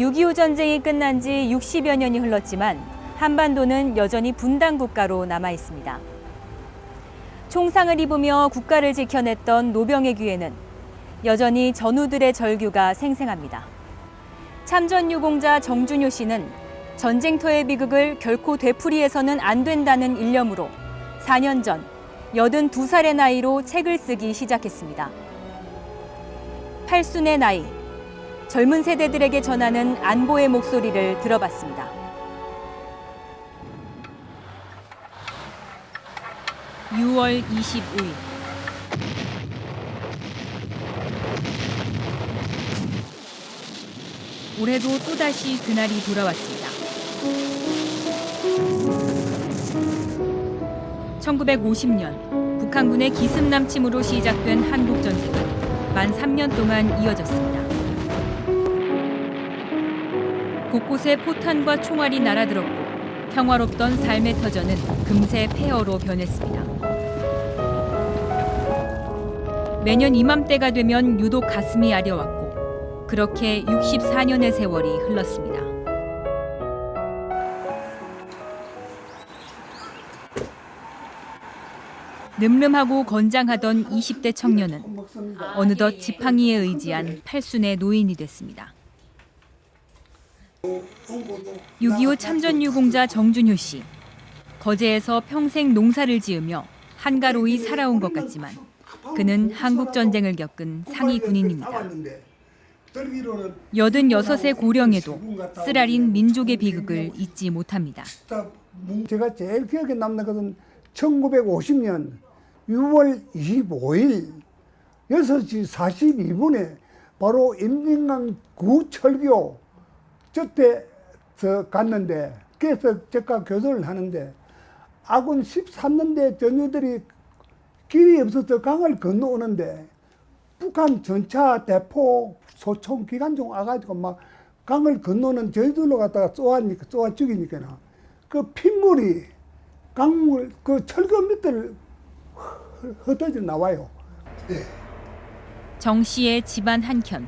6.25 전쟁이 끝난 지 60여 년이 흘렀지만 한반도는 여전히 분단 국가로 남아 있습니다. 총상을 입으며 국가를 지켜냈던 노병의 귀에는 여전히 전우들의 절규가 생생합니다. 참전 유공자 정준효 씨는 전쟁터의 비극을 결코 되풀이해서는 안 된다는 일념으로 4년 전 82살의 나이로 책을 쓰기 시작했습니다. 팔순의 나이, 젊은 세대들에게 전하는 안보의 목소리를 들어봤습니다. (6월 25일) 올해도 또다시 그날이 돌아왔습니다. 1950년 북한군의 기습남침으로 시작된 한국전쟁은 만 3년 동안 이어졌습니다. 곳곳에 포탄과 총알이 날아들었고 평화롭던 삶의 터전은 금세 폐허로 변했습니다. 매년 이맘때가 되면 유독 가슴이 아려왔고 그렇게 64년의 세월이 흘렀습니다. 늠름하고 건장하던 20대 청년은 어느덧 지팡이에 의지한 팔순의 노인이 됐습니다. 6.25 참전유공자 정준효 씨. 거제에서 평생 농사를 지으며 한가로이 살아온 것 같지만 그는 한국전쟁을 겪은 상위 군인입니다. 86의 고령에도 쓰라린 민족의 비극을 잊지 못합니다. 제가 제일 기억에 남는 것은 1950년 6월 25일 6시 42분에 바로 임진강 구철교 저때서 갔는데 그래서 제가 교도를 하는데 아군 13년대 전우들이 길이 없어서 강을 건너오는데 북한 전차 대포 소총 기관총 와가지고 막 강을 건너는 저희들로 갖다가 쏘아 죽이니까 그 핏물이 강물 그 철거 밑을 흩어져 나와요. 네. 정 씨의 집안 한켠.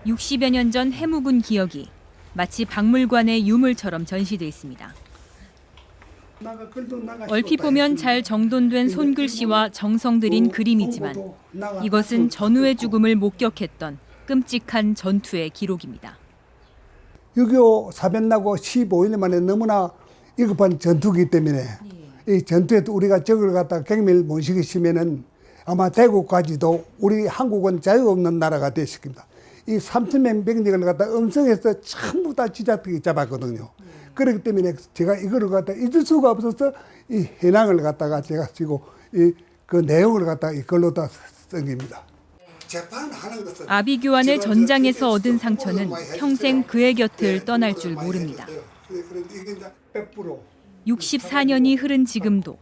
60여 년 전 해묵은 기억이 마치 박물관의 유물처럼 전시돼 있습니다. 얼핏 보면 잘 정돈된 손글씨와 정성 들인 그림이지만 이것은 전우의 죽음을 목격했던 끔찍한 전투의 기록입니다. 6.25 사변 나고 15일 만에 너무나 위급한 전투기 때문에 이 전투에도 우리가 적을 갖다 경멸 못 시키시면은 아마 대구까지도 우리 한국은 자유 없는 나라가 됐을 겁니다. 이 3,000명 병력을 갖다 음성에서 전부 다 지자택이 잡았거든요. 그렇기 때문에 제가 이거를 갖다 잊을 수가 없어서 이 현황을 갖다가 제가 지고 그 내용을 갖다가 이걸로 다 쓴 겁니다. 아비규환의 전장에서 얻은 상처는 평생 그의 곁을 떠날 줄 모릅니다. 64년이 흐른 지금도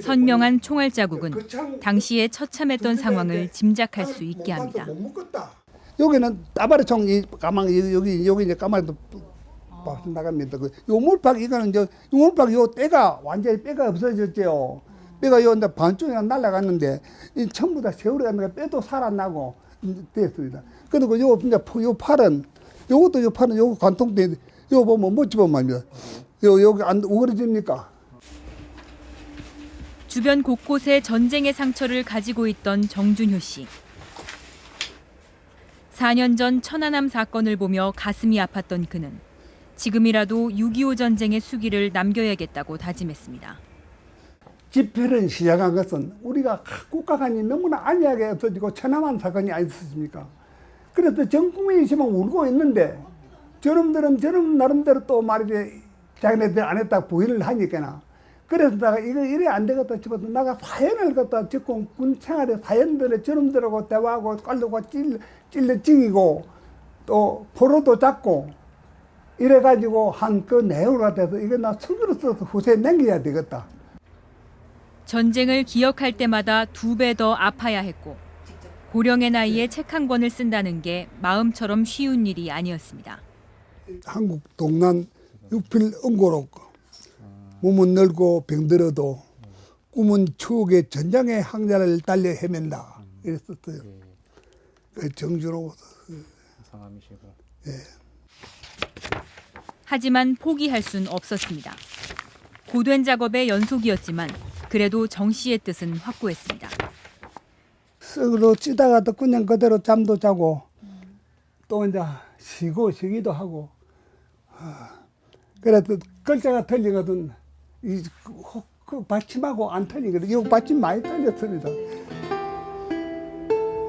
선명한 총알 자국은 당시에 처참했던 상황을 짐작할 수 있게 합니다. 여기는 따바리총 이 가망 여기 이제 까마리도 나갑니다. 요 물팍 이거는 요 물팍 요 때가 완전히 뼈가 없어졌죠. 뼈가 요 이제 반쪽이나 날아갔는데 이 전부 다 세월이 가니까 뼈도 살아나고 됐습니다. 그리고 요 이제 요 팔은 요것도 요 팔은 요 관통대 요 보면 못 집어 말이야. 요 여기 안 우그러집니까? 주변 곳곳에 전쟁의 상처를 가지고 있던 정준효 씨. 4년 전 천안함 사건을 보며 가슴이 아팠던 그는 지금이라도 6.25 전쟁의 수기를 남겨야겠다고 다짐했습니다. 집회를 시작한 것은 우리가 국가간이 너무나 안이하게 없어지고 천안함 사건이 아니었습니까? 그래서 전 국민이 지금 울고 있는데 저놈들은 저놈 나름대로 또 말이지 자기네들 안 했다 부인을 하니까 그래서 내가 이거 이래 안 되겠다 싶어서 내가 사연을 갖다 적고 군 생활에 사연들을 저놈들하고 대화하고 깔르고 찔러 찍이고 또 포로도 잡고 이래가지고 한 그 내용을 갖다서 이거 나 수기로 써서 후세에 남겨야 되겠다. 전쟁을 기억할 때마다 2배 더 아파야 했고 고령의 나이에 책 한 권을 쓴다는 게 마음처럼 쉬운 일이 아니었습니다. 한국 동남 육필 응고록 몸은 늙고 병들어도 꿈은 추억의 전장의 항자를 달려 헤맨다 이랬었어요. 정준호 성함이시고. 예. 하지만 포기할 순 없었습니다. 고된 작업의 연속이었지만 그래도 정 씨의 뜻은 확고했습니다. 쓱으로 찌다가도 그냥 그대로 잠도 자고 또 이제 쉬기도 하고 그래도 글자가 틀리거든. 그 받침하고 안 틀리거든. 이거 받침 많이 틀렸습니다.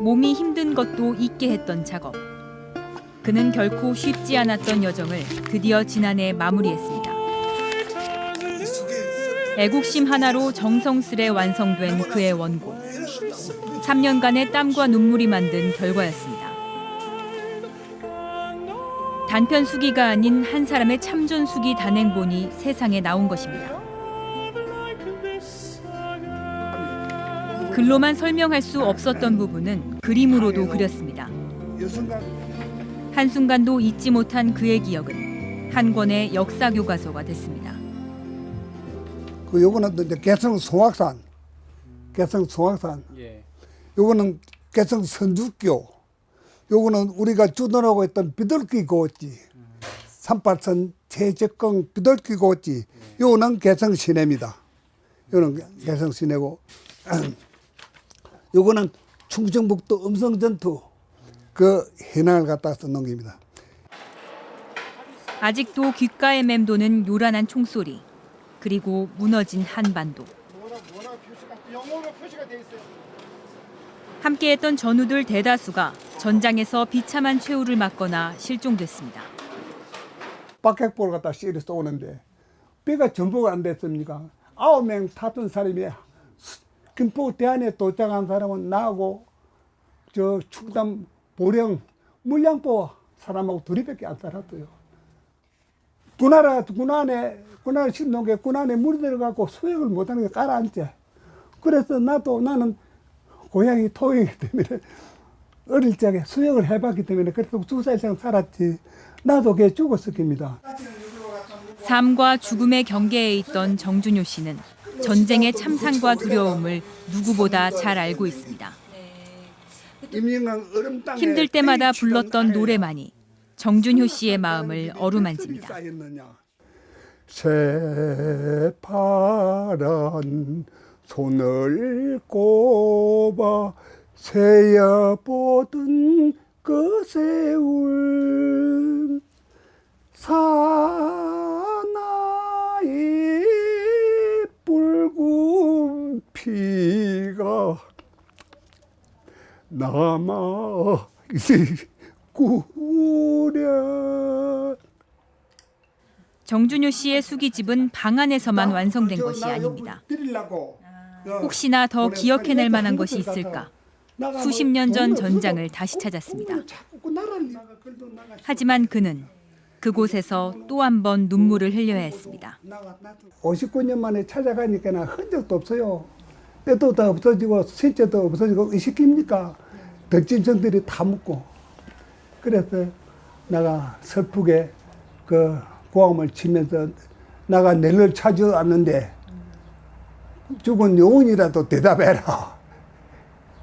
몸이 힘든 것도 잊게 했던 작업. 그는 결코 쉽지 않았던 여정을 드디어 지난해 마무리했습니다. 애국심 하나로 정성스레 완성된 그의 원고. 3년간의 땀과 눈물이 만든 결과였습니다. 단편 수기가 아닌 한 사람의 참전 수기 단행본이 세상에 나온 것입니다. 글로만 설명할 수 없었던 부분은 그림으로도 그렸습니다. 한순간도 잊지 못한 그의 기억은 한 권의 역사 교과서가 됐습니다. 그 요거는 이제 개성 송악산. 예. 요거는 개성 선주교. 요거는 우리가 주둔하고 있던 비둘기 고지. 38선 최적경 비둘기 고지. 요거는 개성 시내입니다. 요거는 개성 시내고. 요거는 충청북도 음성전투 그 현황을 갖다 써놓은 겁니다. 아직도 귓가에 맴도는 요란한 총소리, 그리고 무너진 한반도. 함께했던 전우들 대다수가 전장에서 비참한 최후를 맞거나 실종됐습니다. 박격포를 갖다 씨를 쏘는데 뼈가 전부가 안 됐습니까? 9명 탔던 사람이 김포 대안에 도착한 사람은 나하고 저 충남 보령 물량포 사람하고 둘이밖에 안 살았어요. 군안에 신동계 군안에 물이 들어가고 수액을 못하는 게 가라앉지. 그래서 나는 고향이 토이기 때문에 어릴 적에 수역을 해봤기 때문에 그래서 2살 이상 살았지. 나도 걔 죽었을 겁니다. 삶과 죽음의 경계에 있던 정준효 씨는 전쟁의 참상과 두려움을 누구보다 잘 알고 있습니다. 힘들 때마다 불렀던 노래만이 정준효 씨의 마음을 어루만집니다. 새파란 손을 꼽아 세어보던 그 세월 사나이 붉은 피가 남아 있구려. 정준효 씨의 수기집은 방 안에서만 완성된 것이 아닙니다. 혹시나 더 기억해낼 만한 것이 있을까? 수십 년 전 전장을 다시 찾았습니다. 하지만 그는 그곳에서 또 한 번 눈물을 흘려야 했습니다. 59년 만에 찾아가니까 흔적도 없어요. 때도 다 없어지고 신체도 없어지고 의식입니까? 덕짐승들이 다 묻고. 그래서 내가 슬프게 그 고함을 치면서 내가 내를 찾아왔는데 죽은 영혼이라도 대답해라.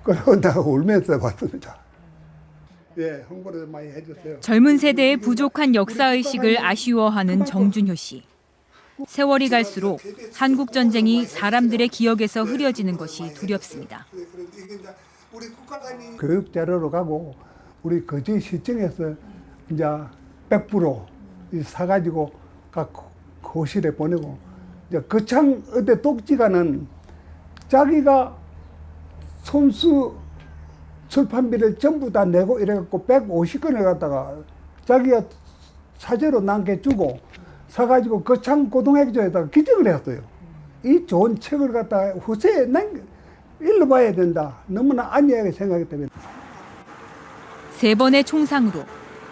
그러고 내가 울면서 왔습니다. 예, 홍보를 많이 해줬어요. 젊은 세대의 부족한 역사의식을 아쉬워하는 정준효 씨. 세월이 갈수록 한국 전쟁이 사람들의 기억에서 흐려지는 것이 두렵습니다. 교육 자료로 가고 우리 거제 시청에서 이제 100% 사가지고 각 교실에 보내고 이제 거창 어디 독지가는 자기가 손수 출판비를 전부 다 내고 이래갖고 150건을 갖다가 자기가 사제로 남겨주고 사가지고 거창 고등학교에다가 기증을 했어요. 이 좋은 책을 갖다가 후세에 읽어봐야 된다. 너무나 안이하게 생각하기 때문에. 3번의 총상으로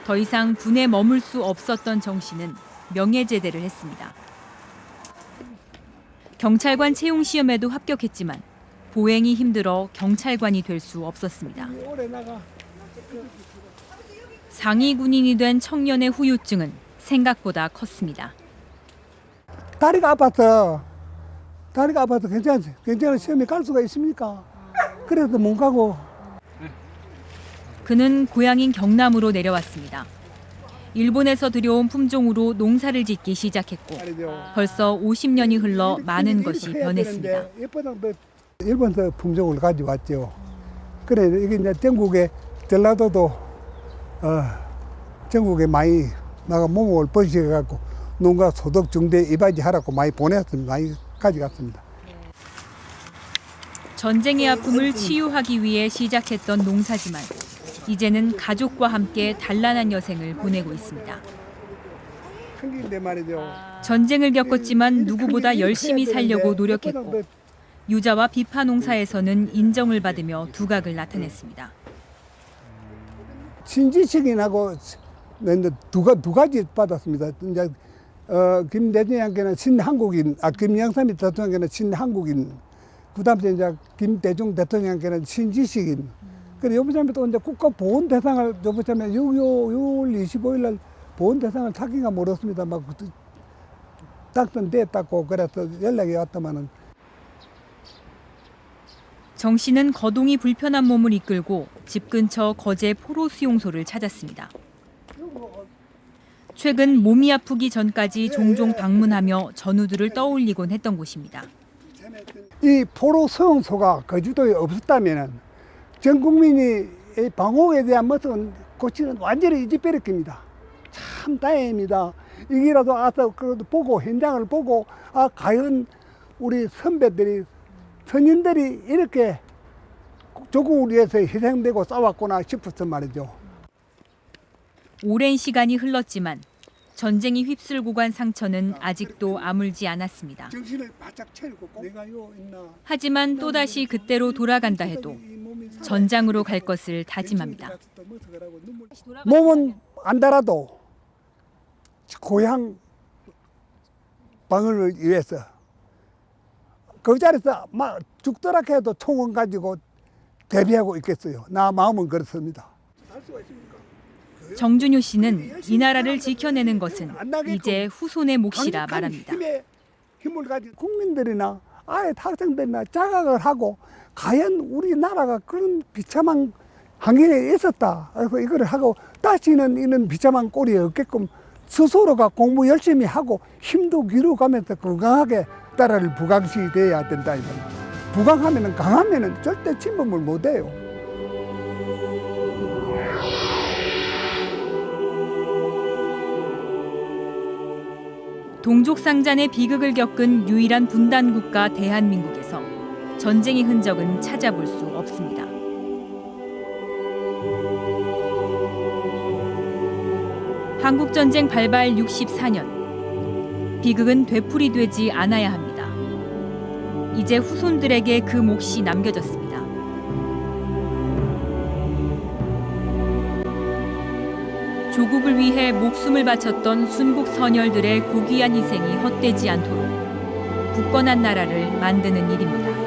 더 이상 군에 머물 수 없었던 정 씨는 명예제대를 했습니다. 경찰관 채용 시험에도 합격했지만 보행이 힘들어 경찰관이 될 수 없었습니다. 상위 군인이 된 청년의 후유증은 생각보다 컸습니다. 다리가 아파서 괜찮은 시험에 갈 수가 있습니까? 그래도 못 가고. 그는 고향인 경남으로 내려왔습니다. 일본에서 들여온 품종으로 농사를 짓기 시작했고 벌써 50년이 흘러 많은 것이 변했습니다. 일본에서 품종을 가져왔죠. 그래 이게 이제 전국에 전라도도 전국에 많이 나가 몸을 번식해갖고 농가 소득 증대 이바지 하라고 많이 보냈습니다. 많이 가져갔습니다. 전쟁의 아픔을 치유하기 위해 시작했던 농사지만 이제는 가족과 함께 단란한 여생을 보내고 있습니다. 큰일인데 말이죠. 전쟁을 겪었지만 누구보다 열심히 살려고 노력했고 유자와 비파 농사에서는 인정을 받으며 두각을 나타냈습니다. 신지식인하고 두 가지 받았습니다. 이제 김 대통령께는 신한국인, 김영삼 대통령께는 신한국인, 그다음에 이제 김대중 대통령께는 신지식인. 그래 요번에 또 이제 국가 보훈 대상을 요번에 6월 25일 날 보훈 대상을 타기가 멀었습니다. 막 당선됐다고 그래서 연락이 왔더만은. 정 씨는 거동이 불편한 몸을 이끌고 집 근처 거제 포로 수용소를 찾았습니다. 최근 몸이 아프기 전까지 종종 방문하며 전우들을 떠올리곤 했던 곳입니다. 이 포로 수용소가 거주도에 없었다면 전 국민이 이 방옥에 대한 무슨 고치는 완전히 잊어버렸습니다. 참 다행입니다. 이기라도 와서 그래도 보고 현장을 보고 과연 우리 선배들이 선인들이 이렇게 조국을 위해서 희생되고 싸웠구나 싶었단 말이죠. 오랜 시간이 흘렀지만 전쟁이 휩쓸고 간 상처는 아직도 아물지 않았습니다. 정신을 바짝 차리고 내가 요 있나. 하지만 또다시 그때로 돌아간다 해도 전장으로 갈 것을 다짐합니다. 몸은 안 달아도 고향 방을 위해서 그 자리에서 막 죽더라 해도 총을 가지고 대비하고 있겠어요. 나 마음은 그렇습니다. 정준효 씨는 이 나라를 지켜내는 것은 이제 후손의 몫이라 말합니다. 힘을 가진 국민들이나 아예 학생들이나 자각을 하고 과연 우리나라가 그런 비참한 환경에 있었다. 그래서 이걸 하고 다시는 이런 비참한 꼴이 없게끔 스스로가 공부 열심히 하고 힘도 기르가면서 건강하게 나라를 부강시돼야 된다. 부강하면은 강하면은 절대 침범을 못해요. 동족상잔의 비극을 겪은 유일한 분단 국가 대한민국에서 전쟁의 흔적은 찾아볼 수 없습니다. 한국전쟁 발발 64년. 비극은 되풀이되지 않아야 합니다. 이제 후손들에게 그 몫이 남겨졌습니다. 조국을 위해 목숨을 바쳤던 순국 선열들의 고귀한 희생이 헛되지 않도록 굳건한 나라를 만드는 일입니다.